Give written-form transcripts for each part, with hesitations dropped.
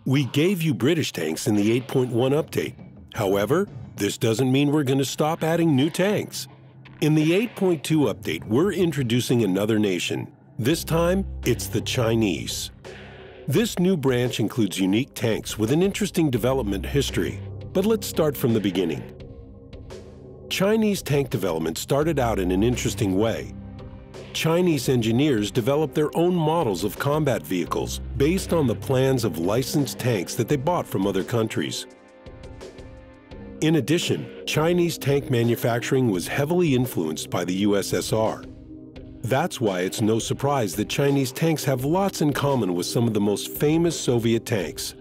We gave you British tanks in the 8.1 update. However, this doesn't mean we're going to stop adding new tanks. In the 8.2 update, we're introducing another nation. This time, it's the Chinese. This new branch includes unique tanks with an interesting development history. But let's start from the beginning. Chinese tank development started out in an interesting way. Chinese engineers developed their own models of combat vehicles based on the plans of licensed tanks that they bought from other countries. In addition, Chinese tank manufacturing was heavily influenced by the USSR. That's why it's no surprise that Chinese tanks have lots in common with some of the most famous Soviet tanks.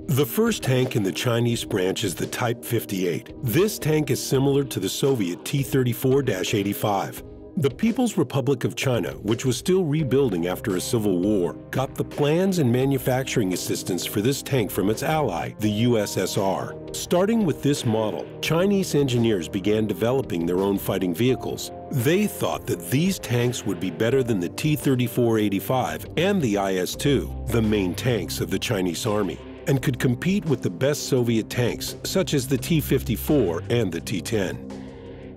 The first tank in the Chinese branch is the Type 58. This tank is similar to the Soviet T-34-85. The People's Republic of China, which was still rebuilding after a civil war, got the plans and manufacturing assistance for this tank from its ally, the USSR. Starting with this model, Chinese engineers began developing their own fighting vehicles. They thought that these tanks would be better than the T-34-85 and the IS-2, the main tanks of the Chinese Army, and could compete with the best Soviet tanks, such as the T-54 and the T-10.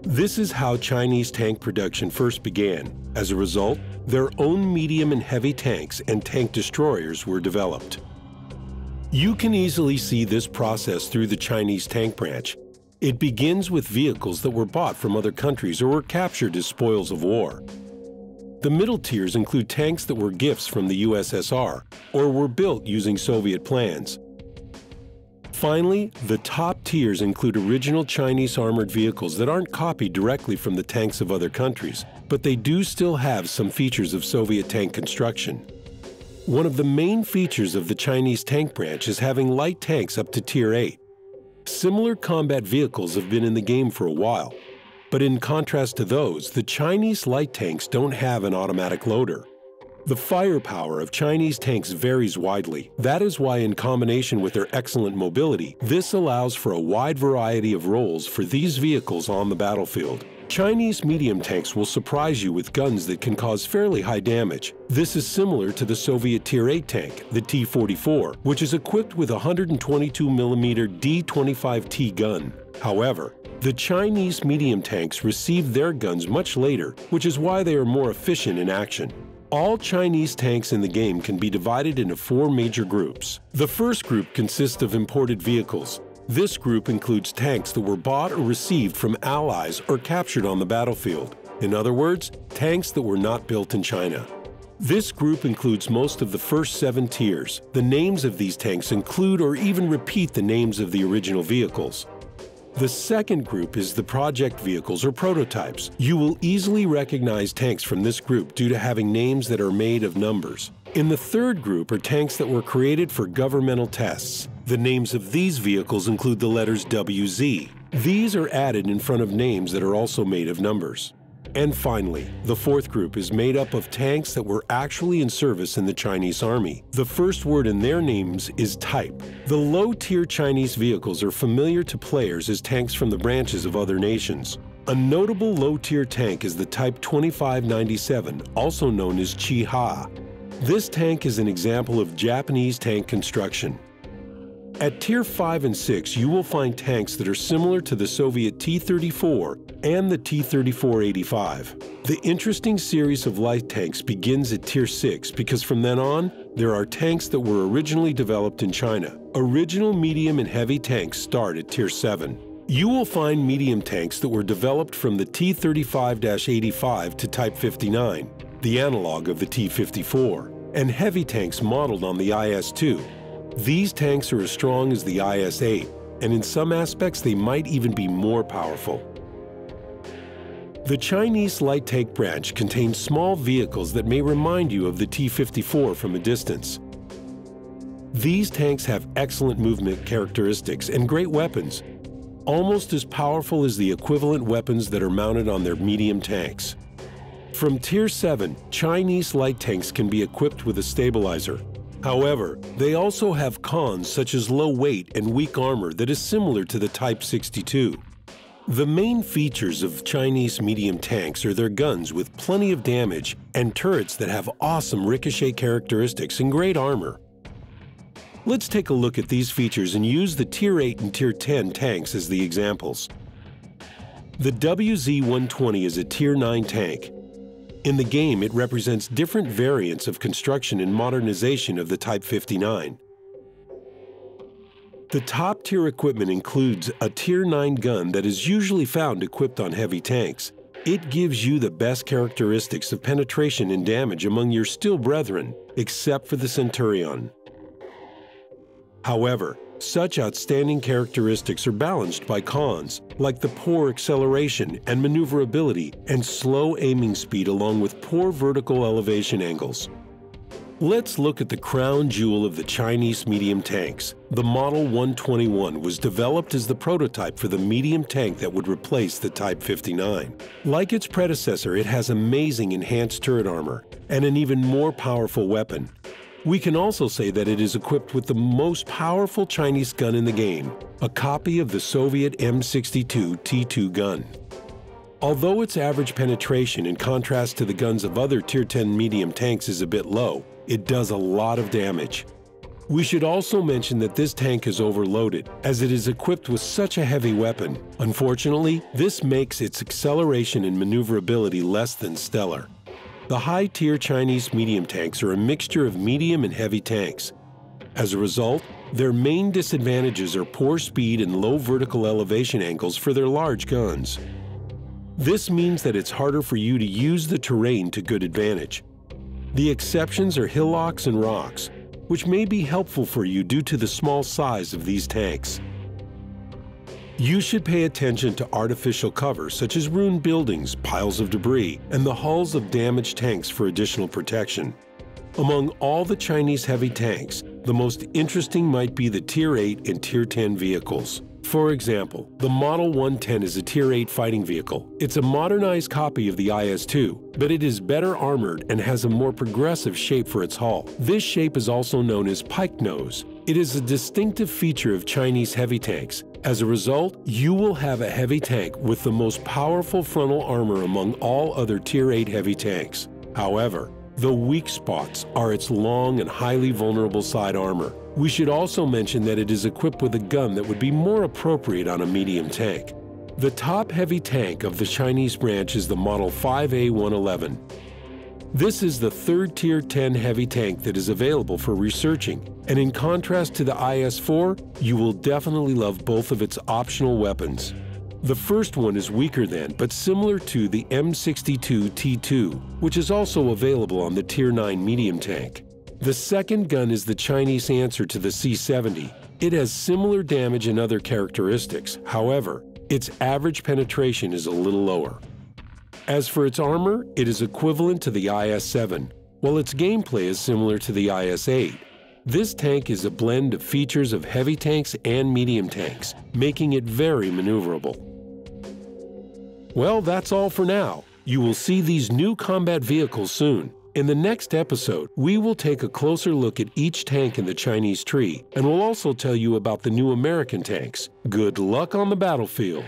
This is how Chinese tank production first began. As a result, their own medium and heavy tanks and tank destroyers were developed. You can easily see this process through the Chinese tank branch. It begins with vehicles that were bought from other countries or were captured as spoils of war. The middle tiers include tanks that were gifts from the USSR or were built using Soviet plans. Finally, the top tiers include original Chinese armored vehicles that aren't copied directly from the tanks of other countries, but they do still have some features of Soviet tank construction. One of the main features of the Chinese tank branch is having light tanks up to Tier 8. Similar combat vehicles have been in the game for a while, but in contrast to those, the Chinese light tanks don't have an automatic loader. The firepower of Chinese tanks varies widely. That is why, in combination with their excellent mobility, this allows for a wide variety of roles for these vehicles on the battlefield. Chinese medium tanks will surprise you with guns that can cause fairly high damage. This is similar to the Soviet Tier 8 tank, the T-44, which is equipped with a 122mm D-25T gun. However, the Chinese medium tanks received their guns much later, which is why they are more efficient in action. All Chinese tanks in the game can be divided into 4 major groups. The first group consists of imported vehicles. This group includes tanks that were bought or received from allies or captured on the battlefield. In other words, tanks that were not built in China. This group includes most of the first 7 tiers. The names of these tanks include or even repeat the names of the original vehicles. The second group is the project vehicles or prototypes. You will easily recognize tanks from this group due to having names that are made of numbers. In the third group are tanks that were created for governmental tests. The names of these vehicles include the letters WZ. These are added in front of names that are also made of numbers. And finally, the fourth group is made up of tanks that were actually in service in the Chinese Army. The first word in their names is type. The low-tier Chinese vehicles are familiar to players as tanks from the branches of other nations. A notable low-tier tank is the Type 2597, also known as Chi-Ha. This tank is an example of Japanese tank construction. At Tier 5 and 6, you will find tanks that are similar to the Soviet T-34 and the T-34-85. The interesting series of light tanks begins at Tier 6 because from then on, there are tanks that were originally developed in China. Original medium and heavy tanks start at Tier 7. You will find medium tanks that were developed from the T-35-85 to Type 59, the analog of the T-54, and heavy tanks modeled on the IS-2. These tanks are as strong as the IS-8, and in some aspects they might even be more powerful. The Chinese light tank branch contains small vehicles that may remind you of the T-54 from a distance. These tanks have excellent movement characteristics and great weapons, almost as powerful as the equivalent weapons that are mounted on their medium tanks. From Tier 7, Chinese light tanks can be equipped with a stabilizer. However, they also have cons such as low weight and weak armor that is similar to the Type 62. The main features of Chinese medium tanks are their guns with plenty of damage and turrets that have awesome ricochet characteristics and great armor. Let's take a look at these features and use the Tier 8 and Tier 10 tanks as the examples. The WZ-120 is a Tier 9 tank. In the game, it represents different variants of construction and modernization of the Type 59. The top-tier equipment includes a Tier 9 gun that is usually found equipped on heavy tanks. It gives you the best characteristics of penetration and damage among your steel brethren, except for the Centurion. However, such outstanding characteristics are balanced by cons, like the poor acceleration and maneuverability and slow aiming speed along with poor vertical elevation angles. Let's look at the crown jewel of the Chinese medium tanks. The Model 121 was developed as the prototype for the medium tank that would replace the Type 59. Like its predecessor, it has amazing enhanced turret armor and an even more powerful weapon. We can also say that it is equipped with the most powerful Chinese gun in the game, a copy of the Soviet M62 T2 gun. Although its average penetration, in contrast to the guns of other Tier 10 medium tanks, is a bit low, it does a lot of damage. We should also mention that this tank is overloaded, as it is equipped with such a heavy weapon. Unfortunately, this makes its acceleration and maneuverability less than stellar. The high-tier Chinese medium tanks are a mixture of medium and heavy tanks. As a result, their main disadvantages are poor speed and low vertical elevation angles for their large guns. This means that it's harder for you to use the terrain to good advantage. The exceptions are hillocks and rocks, which may be helpful for you due to the small size of these tanks. You should pay attention to artificial cover such as ruined buildings, piles of debris, and the hulls of damaged tanks for additional protection. Among all the Chinese heavy tanks, the most interesting might be the Tier 8 and Tier 10 vehicles. For example, the Model 110 is a Tier 8 fighting vehicle. It's a modernized copy of the IS-2, but it is better armored and has a more progressive shape for its hull. This shape is also known as pike nose. It is a distinctive feature of Chinese heavy tanks. As a result, you will have a heavy tank with the most powerful frontal armor among all other Tier 8 heavy tanks. However, the weak spots are its long and highly vulnerable side armor. We should also mention that it is equipped with a gun that would be more appropriate on a medium tank. The top heavy tank of the Chinese branch is the Model 5A111. This is the third Tier 10 heavy tank that is available for researching, and in contrast to the IS-4, you will definitely love both of its optional weapons. The first one is weaker than, but similar to the M62 T2, which is also available on the Tier 9 medium tank. The second gun is the Chinese answer to the C-70. It has similar damage and other characteristics. However, its average penetration is a little lower. As for its armor, it is equivalent to the IS-7, while its gameplay is similar to the IS-8. This tank is a blend of features of heavy tanks and medium tanks, making it very maneuverable. Well, that's all for now. You will see these new combat vehicles soon. In the next episode, we will take a closer look at each tank in the Chinese tree, and we'll also tell you about the new American tanks. Good luck on the battlefield!